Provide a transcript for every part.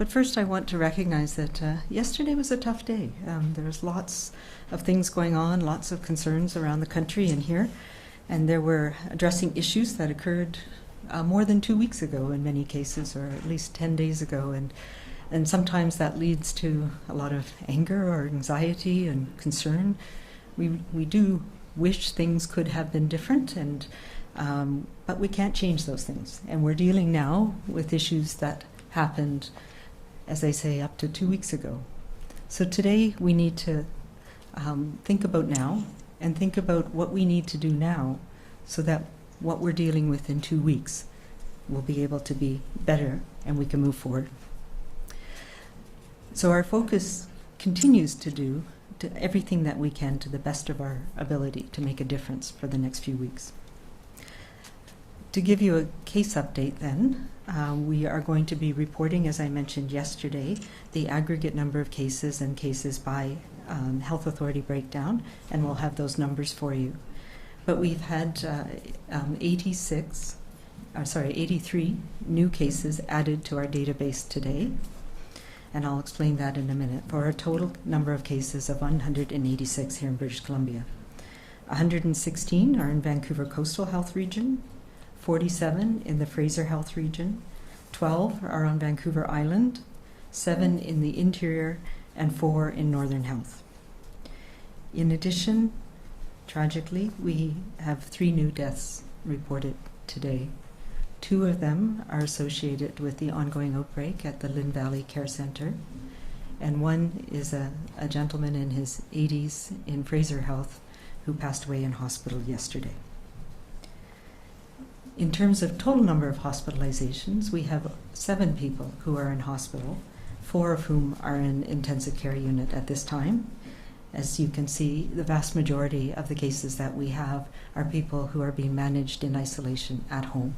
But first I want to recognize that yesterday was a tough day. There was lots of things going on, lots of concerns around the country and here, and there were addressing issues that occurred more than 2 weeks ago in many cases, or at least 10 days ago, and sometimes that leads to a lot of anger or anxiety and concern. We do wish things could have been different, and but we can't change those things. And we're dealing now with issues that happened, as I say, up to 2 weeks ago. So today we need to think about now and think about what we need to do now so that what we're dealing with in 2 weeks will be able to be better and we can move forward. So our focus continues to do everything that we can to the best of our ability to make a difference for the next few weeks. To give you a case update then, we are going to be reporting, as I mentioned yesterday, the aggregate number of cases and cases by health authority breakdown, and we'll have those numbers for you. But we've had 83 new cases added to our database today, and I'll explain that in a minute, for a total number of cases of 186 here in British Columbia. 116 are in Vancouver Coastal Health Region, 47 in the Fraser Health Region, 12 are on Vancouver Island, 7 in the Interior, and 4 in Northern Health. In addition, tragically, we have 3 new deaths reported today. 2 of them are associated with the ongoing outbreak at the Lynn Valley Care Centre, and 1 is a gentleman in his 80s in Fraser Health who passed away in hospital yesterday. In terms of total number of hospitalizations, we have 7 people who are in hospital, 4 of whom are in intensive care unit at this time. As you can see, the vast majority of the cases that we have are people who are being managed in isolation at home.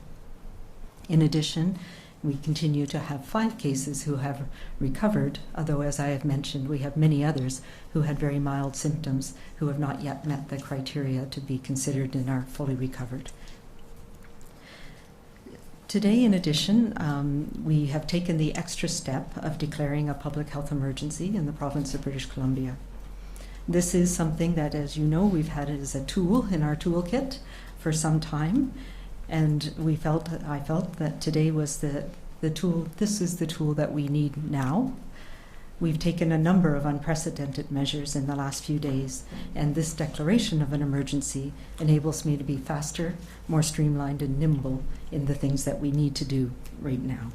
In addition, we continue to have 5 cases who have recovered, although, as I have mentioned, we have many others who had very mild symptoms who have not yet met the criteria to be considered and are fully recovered. Today, in addition, we have taken the extra step of declaring a public health emergency in the province of British Columbia. This is something that, as you know, we've had as a tool in our toolkit for some time, and I felt that today was the tool. This is the tool that we need now. We've taken a number of unprecedented measures in the last few days, and this declaration of an emergency enables me to be faster, more streamlined, and nimble in the things that we need to do right now.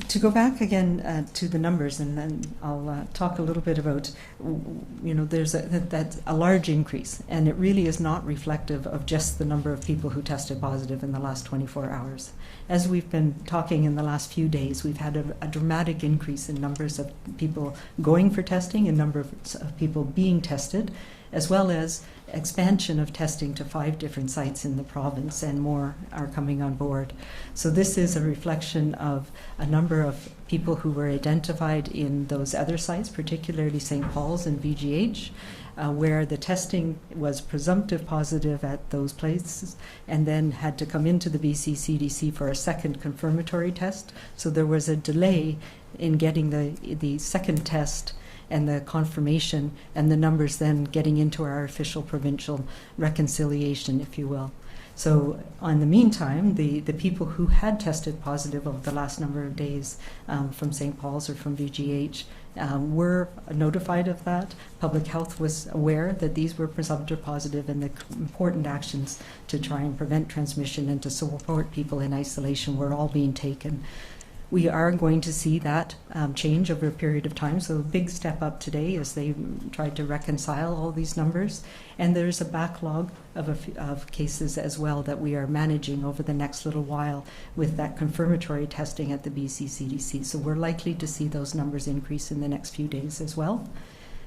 To go back again to the numbers, and then I'll talk a little bit about, there's that's a large increase, and it really is not reflective of just the number of people who tested positive in the last 24 hours. As we've been talking in the last few days, we've had a dramatic increase in numbers of people going for testing and number of people being tested, as well as expansion of testing to 5 different sites in the province, and more are coming on board. So this is a reflection of a number of people who were identified in those other sites, particularly St. Paul's and VGH, where the testing was presumptive positive at those places and then had to come into the BC CDC for a second confirmatory test. So there was a delay in getting the second test and the confirmation, and the numbers then getting into our official provincial reconciliation, if you will. So in the meantime, the people who had tested positive over the last number of days from St. Paul's or from VGH were notified of that. Public Health was aware that these were presumptive positive, and the important actions to try and prevent transmission and to support people in isolation were all being taken. We are going to see that change over a period of time. So a big step up today as they tried to reconcile all these numbers. And there's a backlog of cases as well that we are managing over the next little while with that confirmatory testing at the BC CDC. So we're likely to see those numbers increase in the next few days as well.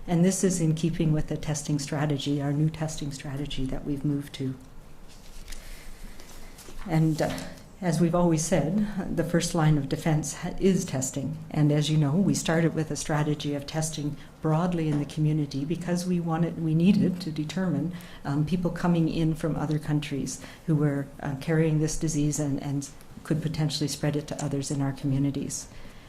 And this is in keeping with the testing strategy, our new testing strategy that we've moved to. And as we've always said, the first line of defense is testing. And as you know, we started with a strategy of testing broadly in the community because we needed to determine people coming in from other countries who were carrying this disease and could potentially spread it to others in our communities.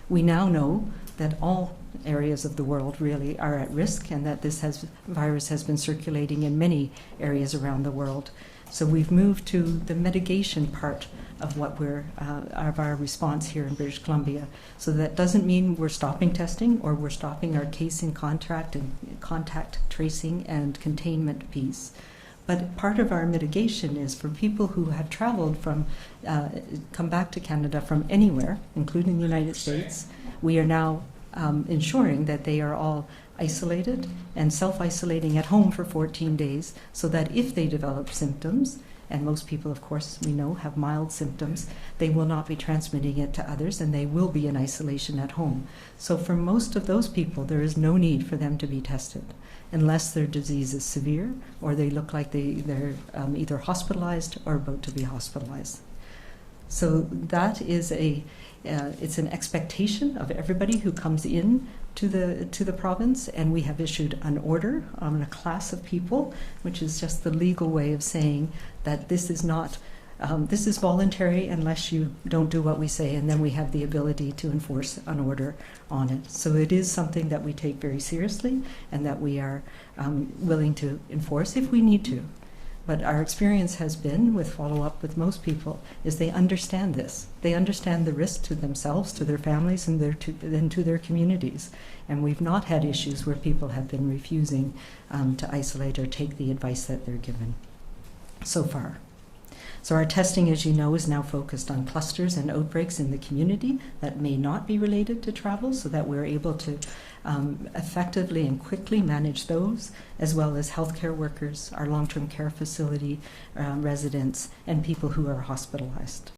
We now know that all areas of the world really are at risk, and that this virus has been circulating in many areas around the world. So we've moved to the mitigation part of what of our response here in British Columbia. So that doesn't mean we're stopping testing or we're stopping our case in contact tracing and containment piece. But part of our mitigation is for people who have traveled come back to Canada from anywhere, including the United States. We are now ensuring that they are all isolated and self-isolating at home for 14 days, so that if they develop symptoms, and most people, of course, we know have mild symptoms, they will not be transmitting it to others, and they will be in isolation at home. So for most of those people, there is no need for them to be tested unless their disease is severe or they look like they're either hospitalized or about to be hospitalized. So that is it's an expectation of everybody who comes in to the province, and we have issued an order on a class of people, which is just the legal way of saying that this is not this is voluntary unless you don't do what we say, and then we have the ability to enforce an order on it. So it is something that we take very seriously and that we are willing to enforce if we need to. But our experience has been, with follow-up with most people, is they understand this. They understand the risk to themselves, to their families, and to their communities. And we've not had issues where people have been refusing to isolate or take the advice that they're given so far. So our testing, as you know, is now focused on clusters and outbreaks in the community that may not be related to travel, so that we're able to effectively and quickly manage those, as well as healthcare workers, our long-term care facility residents, and people who are hospitalized.